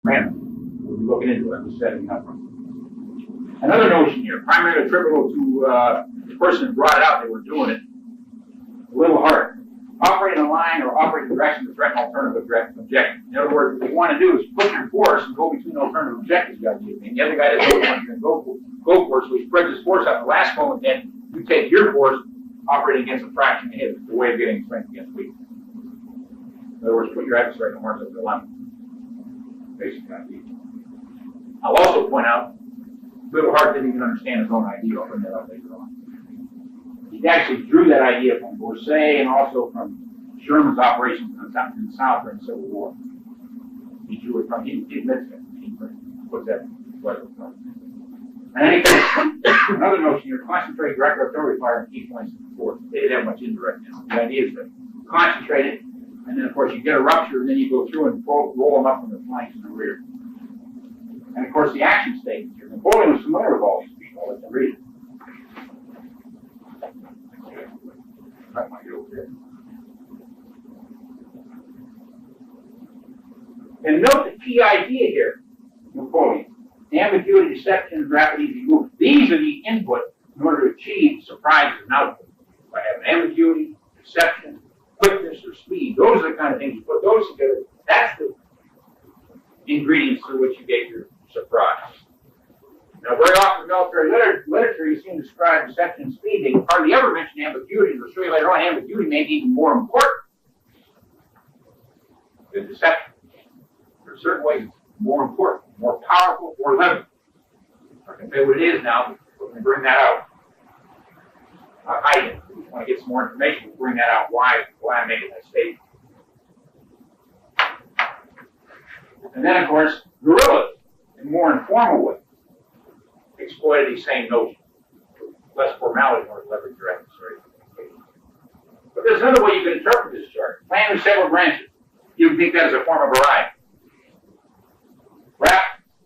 random. We'll be looking into it. I'm just setting it up. Another notion here, primarily attributable to the person who brought it out, they were doing it a little hard. Operating a line or operating direction to threaten alternative objectives. In other words, what you want to do is put your force and go between alternative objectives you got to give me. And the other guy doesn't know what you're going to go for, so he spreads his force out. The last moment, then you take your force, operating against a fraction of his. It's the way of getting strength against weakness. In other words, put your adversary in the horns of the dilemma. Basic idea. I'll also point out, Little Hart didn't even understand his own idea. I'll bring that up later on. He actually drew that idea from Borsay and also from Sherman's operations in the South during the Civil War. He drew it from, he admits it. He puts that right up front. In any case, another notion here, concentrate direct artillery fire on key points of the force. They didn't have much indirect. The idea is to concentrate it, and then of course you get a rupture, and then you go through and roll them up from the flanks and the rear. And of course the action statements here. Napoleon was familiar with all these people. I'll let you read it. And note the key idea here, Napoleon. Ambiguity, deception, rapid, easy movement. These are the input in order to achieve surprise as an output. If I have ambiguity, deception, quickness, or speed, those are the kind of things you put those together. That's the ingredients through which you get your surprise. Now, very often in military literature, you see them describe deception and speed. They hardly ever mention ambiguity. And we'll show you later on, ambiguity may be even more important than deception. There are certain ways it's more important, more powerful, more limited. I can tell you what it is now. We're going to bring that out. Not hide it. If you want to get some more information, we'll bring that out. Why I'm making that statement. And then, of course, guerrillas, in more informal ways, exploited these same notions. Less formality in order to leverage your adversary. But there's another way you can interpret this chart. Plan with several branches. You can think that as a form of variety.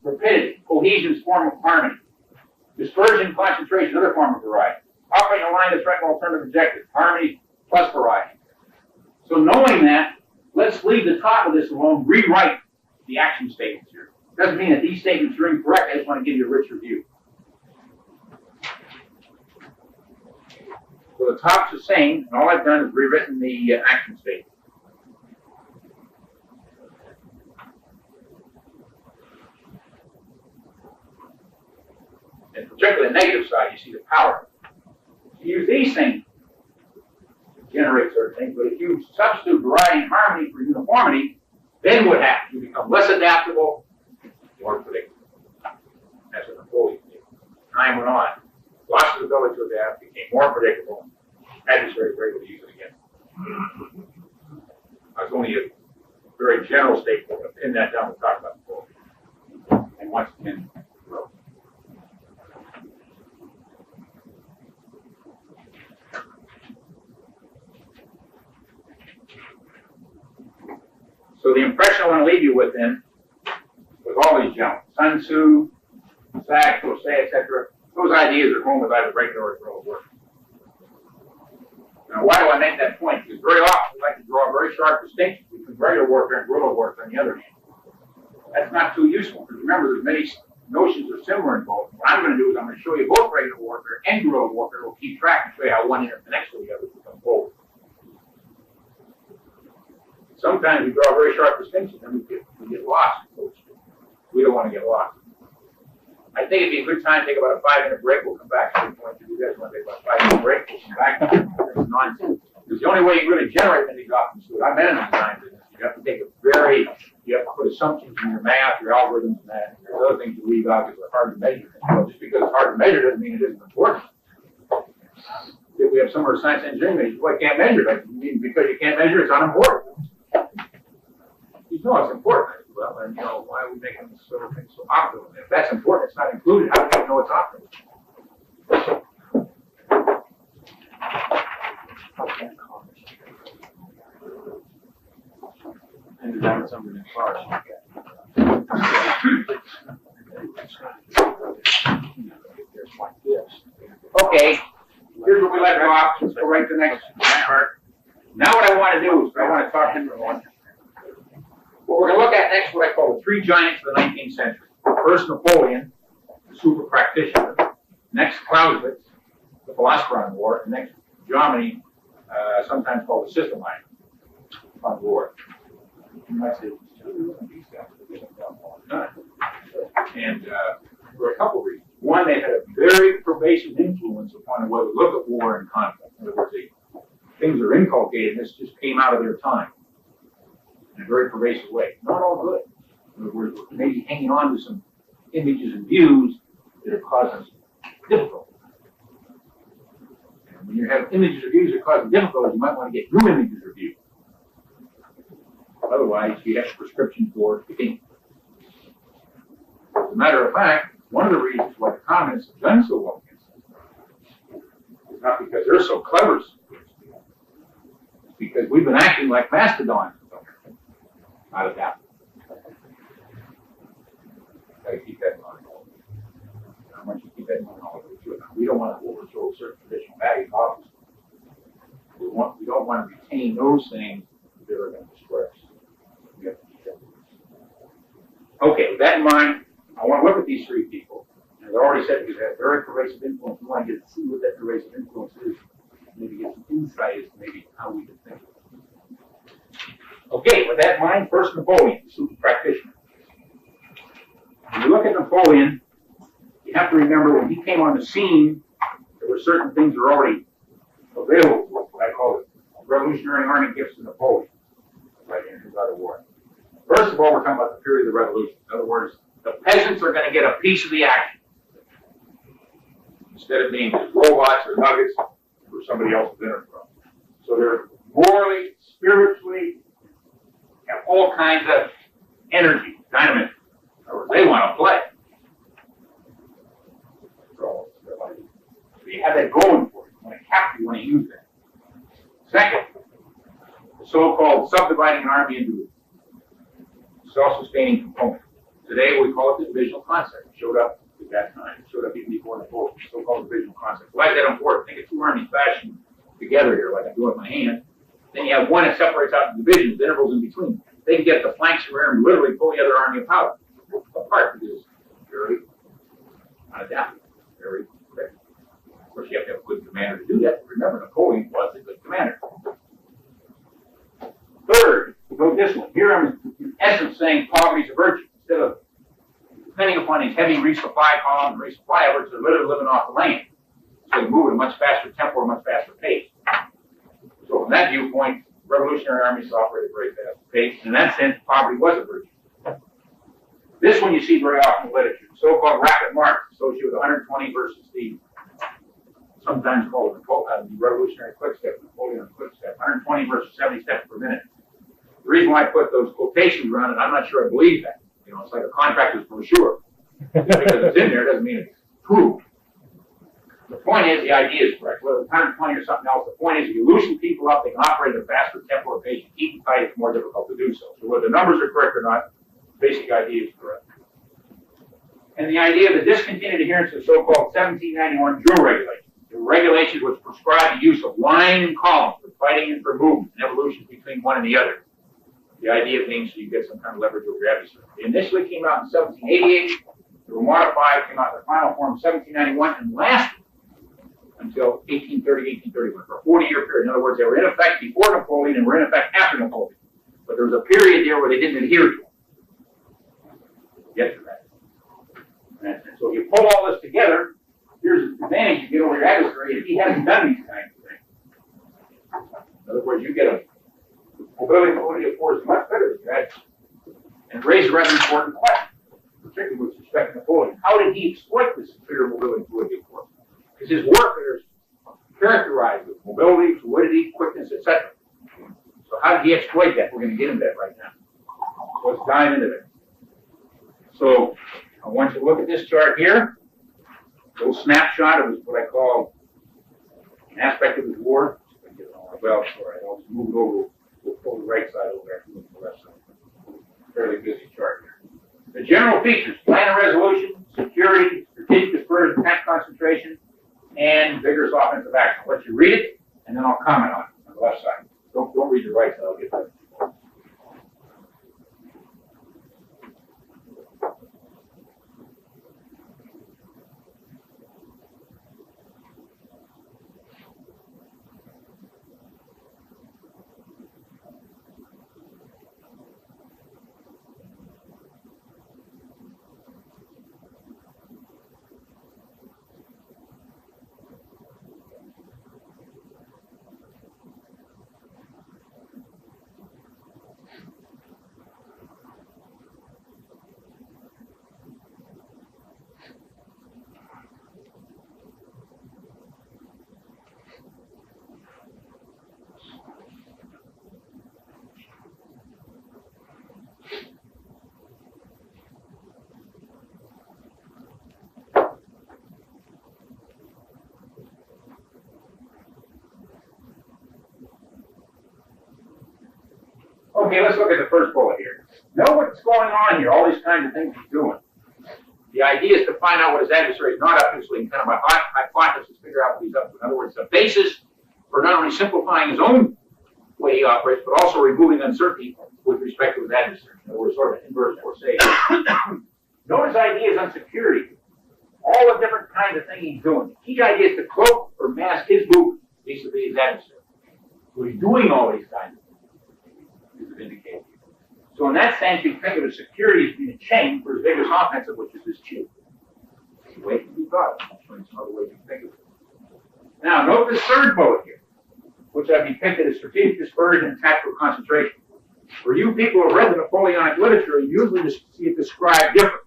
Rapidity, cohesion is form of harmony. Dispersion, concentration, another form of variety. Operating a line to threaten alternative objectives. Harmony plus variety. So knowing that, let's leave the top of this alone, rewrite the action statements here. Doesn't mean that these statements are incorrect. I just want to give you a richer view. So the top's the same, and all I've done is rewritten the action statement. And particularly the negative side, you see the power. You use these things to generate certain things, but if you substitute variety and harmony for uniformity, then what happens? You become less adaptable, more predictable. That's what Napoleon did. Time went on, lost his ability to adapt, became more predictable. Adversaries were able to use it again. That's only a very general statement. We're going to pin that down. We'll talk about Napoleon. And once again, so the impression I want to leave you with then, with all these gentlemen, Sun Tzu, Sachs, Borsay, etc., those ideas are home with either regular or guerrilla work. Now, why do I make that point? Because very often we like to draw a very sharp distinction between regular warfare and guerrilla warfare on the other hand. That's not too useful, because remember, there's many notions are similar in both. What I'm going to do is I'm going to show you both regular warfare and guerrilla warfare. We'll keep track and show you how one interconnects with the other to become both. Sometimes we draw a very sharp distinction and we get lost. We don't want to get lost. I think it'd be a good time to take about a 5-minute break. We'll come back to the point. If you guys want to take about a 5-minute break, we'll come back. That's nonsense. Because the only way you really generate many documents is I'm in the design business. You have to take you have to put assumptions in your math, your algorithms, and that. And there's other things you leave out because they're hard to measure. Well, just because it's hard to measure doesn't mean it isn't important. If we have some of our science engineering majors, well, I can't measure it. Because you can't measure it, it's unimportant. You know it's important. Well, then, why are we making this sort of thing so optimal? If that's important, it's not included. How do you know it's optimal? And down something in cars. Okay, here's where we let go off. Let's go right to the next part. Now what I want to do is I want to talk to everyone. What we're going to look look at next what I call the three giants of the 19th century. First, Napoleon, the super practitioner. Next, Clausewitz, the philosopher on war. And next, Germany, sometimes called the system line on war. You might say, these guys and for a couple of reasons. One, they had a very pervasive influence upon the way we look at war and conflict. In other words, things are inculcated, this just came out of their time in a very pervasive way. Not all good. In other words, we're maybe hanging on to some images and views that are causing us difficulty. And when you have images or views that cause difficulty, you might want to get new images or views. Otherwise, you have a prescription for defeat. As a matter of fact, one of the reasons why the communists have done so well against us is not because they're so clever, it's because we've been acting like mastodons out of that. Got to keep that in mind. I want you to keep that in mind all the way through. We don't want to overthrow certain traditional values, obviously. We don't want to retain those things that are going to destroy us. We have to keep that. Okay, with that in mind, I want to look at these three people. As I already said, because they have very pervasive influence. We want to get to see what that pervasive influence is. Maybe get some insight as to maybe how we can think. Okay, with that in mind, first Napoleon, the super practitioner. When you look at Napoleon, you have to remember when he came on the scene, there were certain things that were already available to us, what I call it Revolutionary Army gifts to Napoleon, right in his other war. First of all, we're talking about the period of the revolution. In other words, the peasants are going to get a piece of the action. Instead of being just robots or nuggets for somebody else's dinner from. So they're morally, spiritually, have all kinds of energy, dynamism. In other words, they want to play. So you have that going for you. You want to capture, you want to use that. Second, the so-called subdividing an army into self-sustaining components. Today we call it the divisional concept. It showed up at that time. It showed up even before Napoleon. So-called divisional concept. Why is that important? Think of two armies fashioned together here, like I do with my hand. Then you have one that separates out the divisions, the intervals in between. They can get the flanks from there and literally pull the other army apart because it's very unadaptable, very quick. Of course, you have to have a good commander to do that. Remember, Napoleon was a good commander. Third, we go this one. Here I'm in essence saying poverty is a virtue. Instead of depending upon these heavy resupply columns and resupply efforts, they're literally living off the land. So they move at a much faster tempo or much faster pace. So from that viewpoint, revolutionary armies operate at a very fast pace. In that sense, poverty was a virtue. This one you see very often in literature. So-called rapid march associated with 120 versus the sometimes called the revolutionary quick step, Napoleon quick step, 120 versus 70 steps per minute. The reason why I put those quotations around it, I'm not sure I believe that. You know, it's like a contractor's brochure. Just because it's in there doesn't mean it's true. The point is, the idea is correct. Whether it's 120 or something else, the point is, if you loosen people up, they can operate at a faster tempo or pace. You keep them tight, it's more difficult to do so. So whether the numbers are correct or not, the basic idea is correct. And the idea of the discontinued adherence to the so-called 1791 drill regulations. The regulations which prescribe the use of line and column for fighting and for movement and evolution between one and the other. The idea being so you get some kind of leverage over your adversary. They initially came out in 1788. They were modified, came out in their final form in 1791, and lasted until 1830, 1831, for a 40-year period. In other words, they were in effect before Napoleon and were in effect after Napoleon. But there was a period there where they didn't adhere to them. Get to that. And so if you pull all this together, here's the advantage you get over your adversary if he hasn't done these kinds of things. In other words, you get a mobility of force much better than your adversary. And raise a rather important question, particularly with respect to Napoleon. How did he exploit this superior mobility and fluidity of force? Because his warfare is characterized with mobility, fluidity, quickness, etc. So how did he exploit that? We're going to get into that right now. So let's dive into that. So I want you to look at this chart here. A little snapshot of what I call an aspect of his war. Well, sorry, I'll just move it over. We'll pull the right side over there and move the left side. Fairly busy chart here. The general features: plan and resolution, security, strategic dispersion, attack concentration, and vigorous offensive action. I'll let you read it, and then I'll comment on the left side. Don't read the right side. I'll get that. Okay, let's look at the first bullet here. Know what's going on here, all these kinds of things he's doing. The idea is to find out what his adversary is not up to, so he can kind of by hypothesis figure out what he's up to. In other words, the basis for not only simplifying his own way he operates, but also removing uncertainty with respect to his adversary. In other words, sort of an inverse forsake. Note his ideas on security. All the different kinds of things he's doing. The key idea is to cloak or mask his movement vis-a-vis his adversary. So he's doing all these kinds of things, is indicated. So in that sense, you think of his security as being a chain for his vigorous offensive, which is his chief. The way to be thought. I'll show you some other ways to think of it. Now, note this third bullet here, which I've depicted as strategic dispersion and tactical concentration. For you people who have read the Napoleonic literature, you usually see it described differently.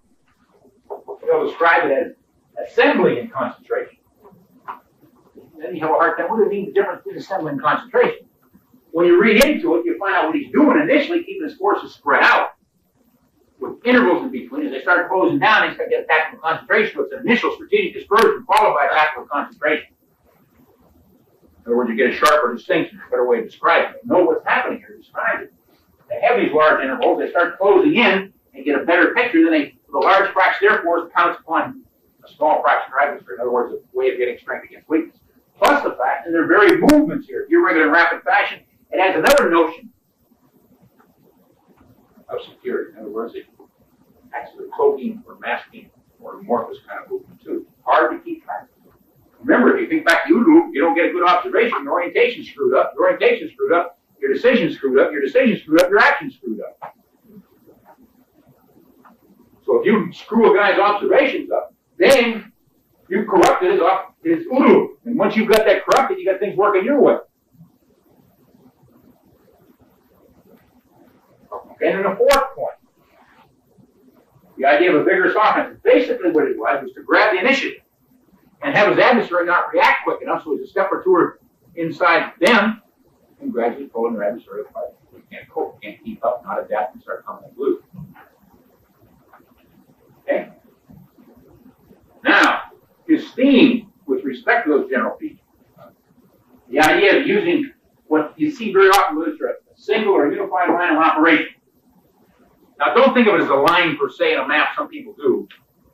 They'll describe it as assembly and concentration. Then you have a hard time. What do you mean the difference between assembly and concentration? When you read into it, you find out what he's doing initially, keeping his forces spread out with intervals in between. As they start closing down, they start getting tactical concentration. So it's an initial strategic dispersion followed by tactical concentration. In other words, you get a sharper distinction, a better way to describe it. Know what's happening here, describe it. They have these large intervals, they start closing in and get a better picture, then the large fraction of their force counts upon a small fraction of their adversary. In other words, a way of getting strength against weakness. Plus the fact that their very movements here, irregular and rapid fashion, it adds another notion of security. In other words, it acts as a cloaking or masking or amorphous kind of movement too. Hard to keep track of. Remember, if you think back to U-loop, you don't get a good observation, your orientation screwed up, your orientation screwed up, your decision screwed up, your decision screwed up, your action screwed up. So if you screw a guy's observations up, then you've corrupted his U-loop. And once you've got that corrupted, you got things working your way. Okay, and then the fourth point. The idea of a vigorous offense. Basically what it was to grab the initiative and have his adversary not react quick enough so he's a step or two inside them and gradually pulling their adversary apart. You can't cope, can't keep up, not adapt, and start coming loose. Okay? Now, his theme with respect to those general features, the idea of using what you see very often in literature, a single or unified line of operation. Now, don't think of it as a line per se in a map, some people do.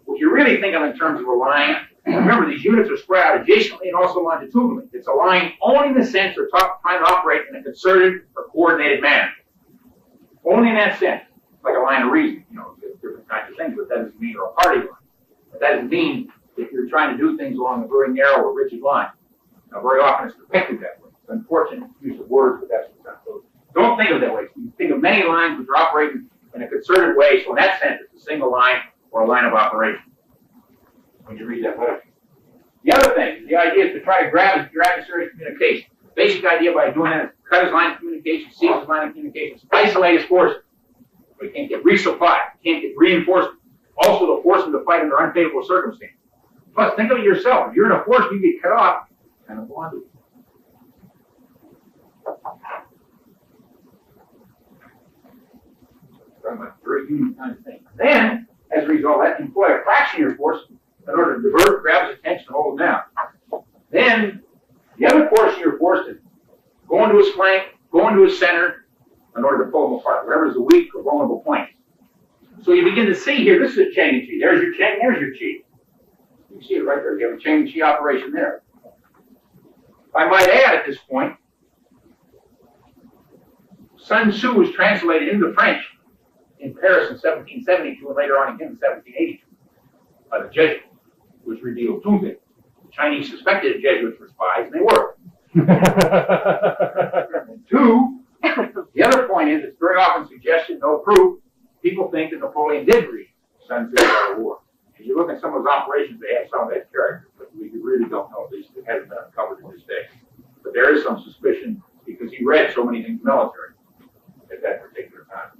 What you really think of in terms of a line, remember these units are spread out adjacently and also longitudinally. It's a line only in the sense they're trying to operate in a concerted or coordinated manner. Only in that sense, like a line of reasoning, different kinds of things, but that doesn't mean you're a party line. But that doesn't mean that you're trying to do things along a very narrow or rigid line. Now, very often it's depicted that way. It's unfortunate use of words, but that's what's done. So don't think of it that way. You think of many lines which are operating in a concerted way, so in that sense, it's a single line or a line of operation when you read that literature. The other thing, the idea is to try to grab your adversary's communication. The basic idea by doing that is cut his line of communication, seize his line of communication, isolate his forces. But he can't get resupplied, he can't get reinforcement. Also, to force him to fight under unfavorable circumstances. Plus, think of it yourself. If you're in a force, you get cut off, kind of blonded. Very human kind of thing. Then, as a result, that employ a fraction of your force in order to divert, grab his attention, and hold him down. Then, the other portion of your force is go into his flank, go into his center, in order to pull him apart, wherever is the weak or vulnerable point. So you begin to see here, this is a chain and chi. There's your chain, there's your chi. You can see it right there. You have a chain and chi operation there. I might add at this point, Sun Tzu was translated into French in Paris in 1772 and later on again in 1782 by the Jesuits, which revealed two things. The Chinese suspected the Jesuits were spies, and they were. And two, the other point is, it's very often suggested, no proof, people think that Napoleon did read Sun Tzu's Art of War. If you look at some of his operations, they have some of that character, but we really don't know, at least it hasn't been uncovered to this day. But there is some suspicion because he read so many things military at that particular time.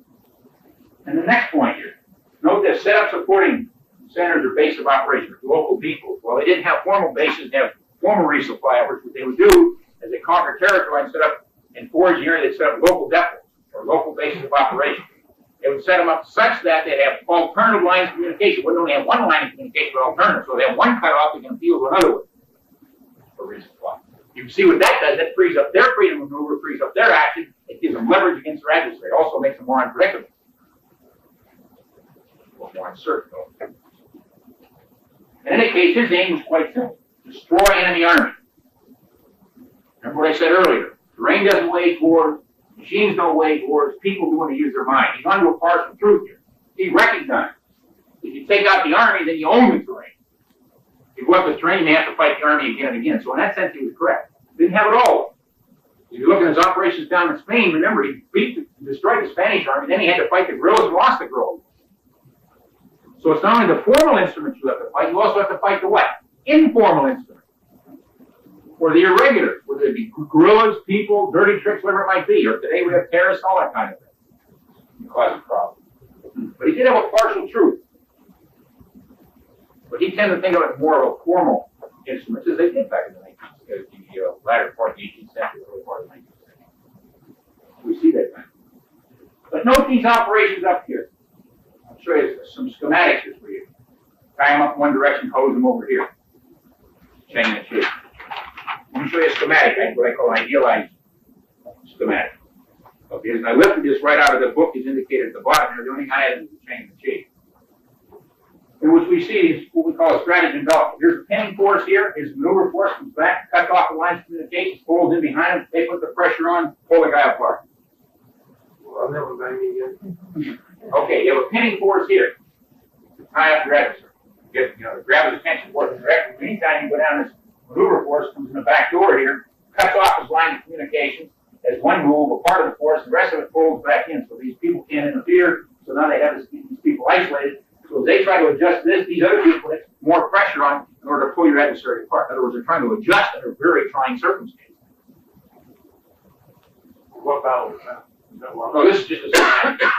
And the next point here, note that set up supporting centers or base of operations, local depots. Well, they didn't have formal bases, they have formal resupply efforts. What they would do as they conquer territory and set up in foraging area, they'd set up local depots or local bases of operations. They would set them up such that they'd have alternative lines of communication. Wouldn't only have one line of communication, but alternative. So they have one cut off, they can appeal to another one for resupply. You can see what that does. That frees up their freedom of maneuver, frees up their action, It gives them leverage against their adversary. It also makes them more unpredictable. Or more uncertain. In any case, his aim was quite simple. Destroy enemy army. Remember what I said earlier. Terrain doesn't wage wars. Machines don't wage wars. People do want to use their mind. He's onto a partial truth here. He recognized if you take out the army, then you own the terrain. If you go up the terrain, you have to fight the army again and again. So in that sense, he was correct. Didn't have it all. If you look at his operations down in Spain, remember, he destroyed the Spanish army, then he had to fight the guerrillas and lost the guerrillas. So it's not only the formal instruments you have to fight, you also have to fight the what? Informal instruments. Or the irregulars, whether it be guerrillas, people, dirty tricks, whatever it might be. Or today we have terrorists, all that kind of thing. It causes problems. But he did have a partial truth. But he tended to think of it more of a formal instrument, as they did back in the latter part of the 18th century, early part of the 19th century. We see that now. But note these operations up here. I'll show you some schematics here for you. Tie them up one direction, hose them over here. Chain the shape. Let me show you a schematic, what I call an idealized schematic. Okay, and I lifted this right out of the book as indicated at the bottom there. The only thing I added was the chain the shape. And what we see is what we call a stratagem development. Here's the pinning force here. His maneuver force comes back, cuts off the lines of communication, pulls in behind him. They put the pressure on, pull the guy apart. Well, I'll never bang me again. Okay, you have a pinning force here to tie up your adversary. Grab his attention force directly. Anytime you go down this maneuver force comes in the back door here, cuts off his line of communication. As one move, a part of the force, the rest of it pulls back in. So these people can't interfere. So now they have these people isolated. So as they try to adjust this, these other people put more pressure on in order to pull your adversary apart. In other words, they're trying to adjust under very trying circumstances. What battle was that? No, this is just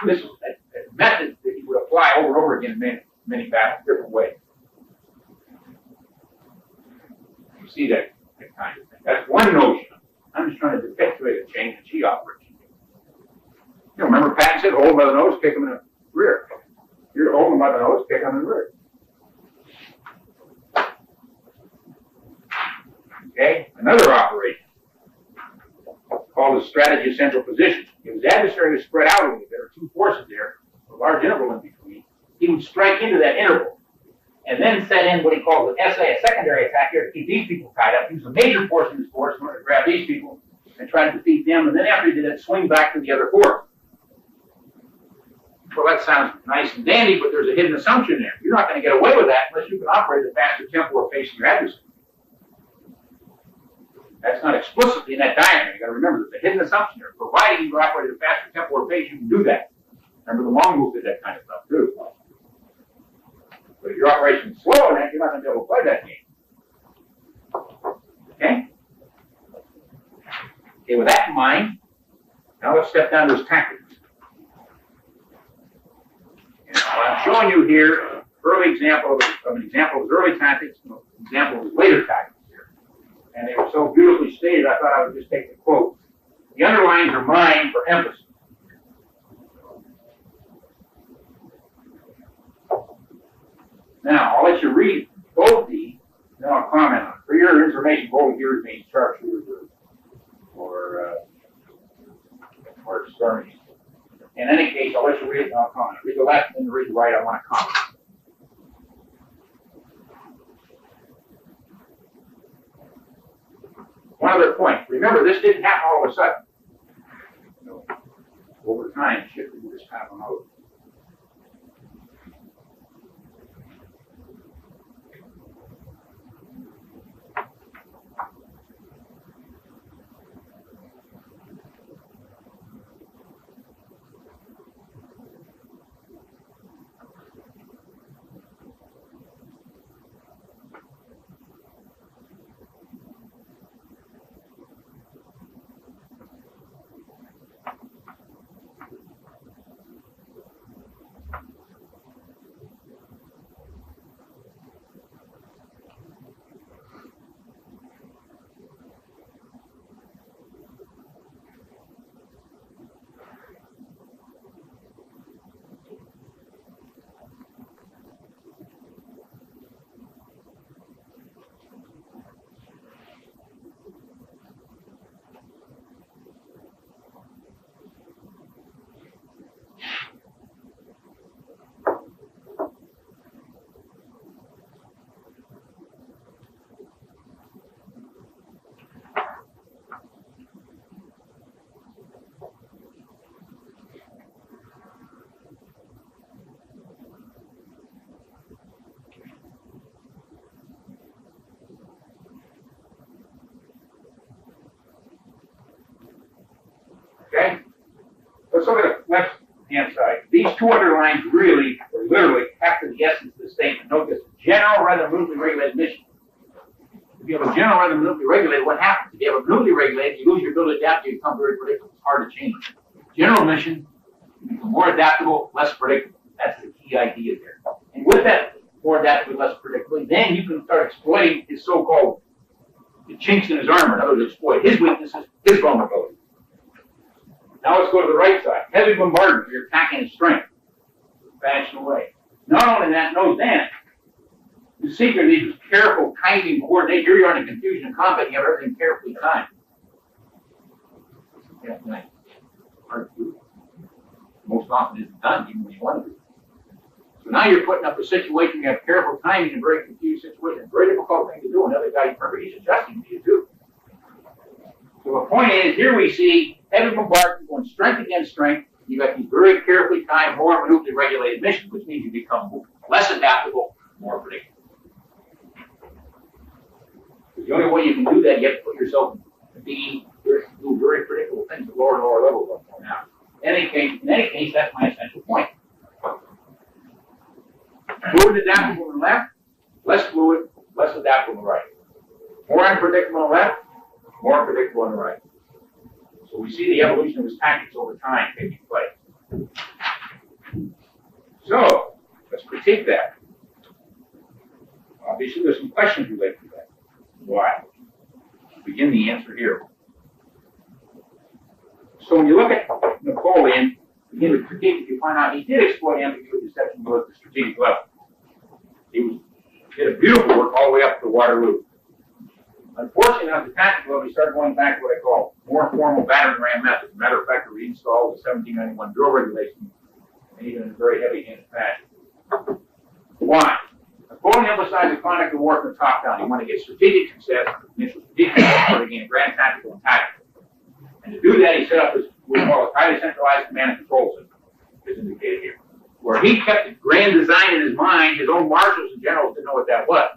this is a method that you would apply over and over again in many battles, different ways. You see that kind of thing. That's one notion. I'm just trying to depict the way the chain and chi operation. Remember Patton said, hold him by the nose, kick him in the rear. You're holding him by the nose, kick him in the rear. Okay, another operation called the strategy of central position. If his adversary was spread out a little bit, there are two forces there, a large interval in between, he would strike into that interval and then set in what he calls an SA, a secondary attack here, to keep these people tied up. Use a major force in his force in order to grab these people and try to defeat them, and then after he did it, swing back to the other force. Well, that sounds nice and dandy, but there's a hidden assumption there. You're not going to get away with that unless you can operate at a faster tempo or facing your adversary. That's not explicitly in that diagram. You've got to remember there's a hidden assumption there. Providing you operate at a faster tempo or pace, you can do that. Remember the long move did that kind of stuff too. But if your operation is slow enough, you're not going to be able to play that game. Okay? Okay, with that in mind, now let's step down to his tactics. And what I'm showing you here, an example of his early tactics, an example of his later tactics here. And they were so beautifully stated, I thought I would just take the quote. The underlines are mine for emphasis. Now, I'll let you read both these, then I'll comment on it. For your information, both yours means sharpshooters or skirmishes. In any case, I'll let you read it and I'll comment. Read the left and then read the right, I want to comment. One other point. Remember, this didn't happen all of a sudden. Over time, shifted to this kind of a mode. two other lines really, or literally, capture the essence of the statement. Note this, general rather than minutely regulated mission. If you have a general rather than minutely regulated, what happens? If you have a minutely regulated, you lose your ability to adapt, you become very predictable. It's hard to change. General mission, you become more adaptable, less predictable. That's the key idea there. And with that more adaptable, less predictable, then you can start exploiting his so-called the chinks in his armor. In other words, exploit his weaknesses, his vulnerability. Now let's go to the right side. Heavy bombardment, you're attacking his strength. Fashion away. Not only that, know then, the secret is careful timing, coordination. Here you are in confusion and combat, you have everything carefully timed. Yeah, nice. Hard to do. Most often it's done, even when you want to do it. So now you're putting up a situation, you have careful timing in a very confused situation. Very difficult thing to do. Another guy, remember, he's adjusting to you too. So the point is, here we see heavy bombardment going strength against strength. You got these very carefully timed, more minutely regulated missions, which means you become less adaptable, more predictable. The only way you can do that, you have to put yourself in do very predictable things at lower and lower levels. Now, in any case, that's my essential point. Fluid adaptable on the left, less fluid, less adaptable on the right. More unpredictable on the left, more unpredictable on the right. So we see the evolution of his tactics over time taking place. So, let's critique that. Obviously, there's some questions related to that. Why? Begin the answer here. So when you look at Napoleon, begin to critique, you find out he did exploit ambiguity deception at the strategic level. He did a beautiful work all the way up to Waterloo. Unfortunately, on the tactical level, he started going back to what I call more formal battering ram methods. Matter of fact, we reinstalled the 1791 drill regulation, and even in a very heavy-handed fashion. Why? Napoleon emphasized the conduct of war from the top down. He wanted to get strategic success, initial strategic success, to gain grand tactical and tactical. And to do that, he set up his what we call a highly centralized command and control system, as indicated here, where he kept the grand design in his mind. His own marshals and generals didn't know what that was.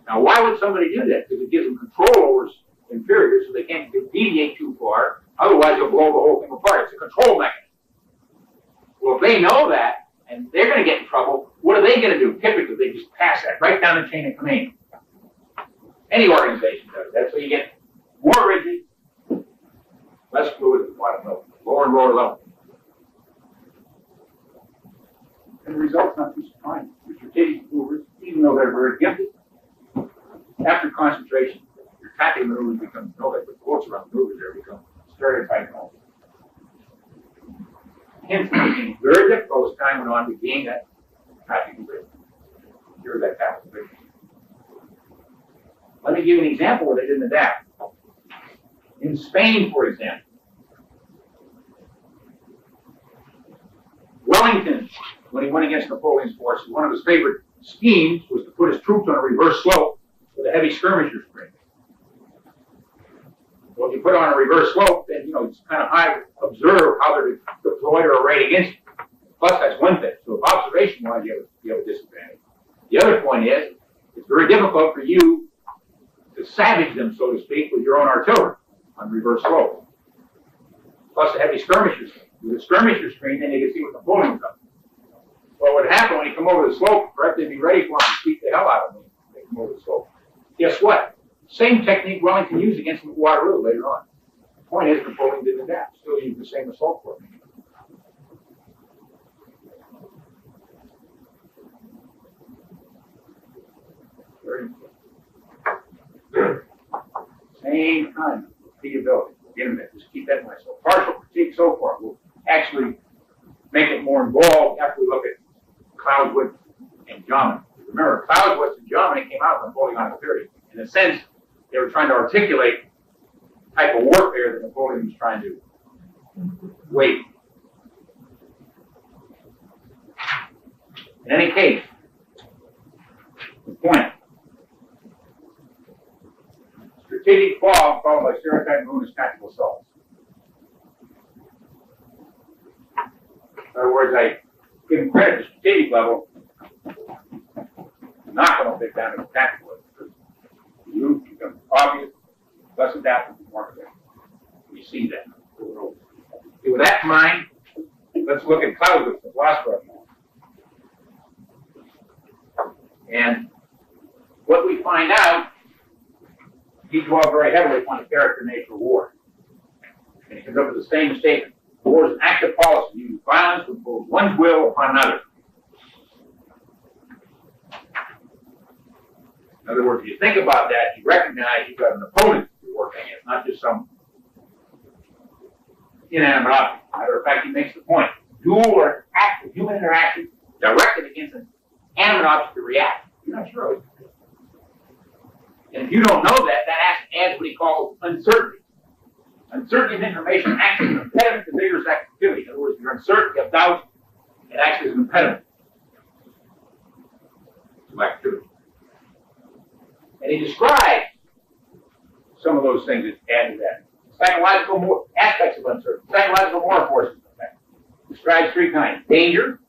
Now, why would somebody do that? Because it gives them control over his inferiors, so they can't deviate too far. Otherwise, they'll blow the whole thing apart. It's a control mechanism. Well, if they know that, and they're going to get in trouble, what are they going to do? Typically, they just pass that right down the chain of command. Any organization does that. So you get more rigid, less fluid at the bottom level, lower and lower level. And the result's not too surprising. The strategic movers, even though they're very gifted, after concentration, your tactical maneuvers become, the quotes around maneuvers there become stereotyped also. Hence, it became very difficult as time went on to gain that tactical victory. Here's that tactical victory. Let me give you an example where they didn't adapt. In Spain, for example, Wellington, when he went against Napoleon's forces, one of his favorite schemes was to put his troops on a reverse slope with a heavy skirmisher screen. Well, if you put on a reverse slope, then, it's kind of hard to observe how they're deployed or arrayed against you. Plus, that's one thing. So, if observation-wise, you have a disadvantage. The other point is, it's very difficult for you to savage them, so to speak, with your own artillery on reverse slope. Plus, a heavy skirmisher screen. With a skirmisher screen, then you can see what Napoleon was up to. Well, what would happen when you come over the slope, correct, they'd be ready for him to beat the hell out of him when they come over the slope. Guess what? Same technique Wellington used against him at Waterloo later on. The point is, Napoleon didn't adapt. Still used the same assault formation. Very important. Same kind of repeatability. Just keep that in mind. So partial critique so far. We'll actually make it more involved after we look at Clausewitz and Jomini. Remember, Clausewitz and Jomini came out of the Napoleonic period. In a sense, they were trying to articulate the type of warfare that Napoleon was trying to wage. In any case, the point. Strategic fall followed by stereotype known as tactical assaults. In other words, I give him credit at the strategic level. I'm not going to pick down at the tactical level because you become obvious, less adaptable, more predictable. We see that. So with that in mind, Let's look at Clausewitz, the philosopher. And what we find out, he dwells very heavily upon the character and nature of war. And he comes up with the same statement. War is an act of policy, using violence to impose one's will upon another. In other words, if you think about that, you recognize you've got an opponent you're working against, not just some inanimate object. Matter of fact, he makes the point. Duel or act of human interaction directed against an animate object to react. You're not sure. And if you don't know that, that adds what he calls uncertainty. Uncertainty of information acts as an impediment to vigorous activity. In other words, your uncertainty of doubt, it acts as an impediment to activity. And he describes some of those things that add to that. Psychological aspects of uncertainty. Psychological moral forces. Describes three kinds: danger,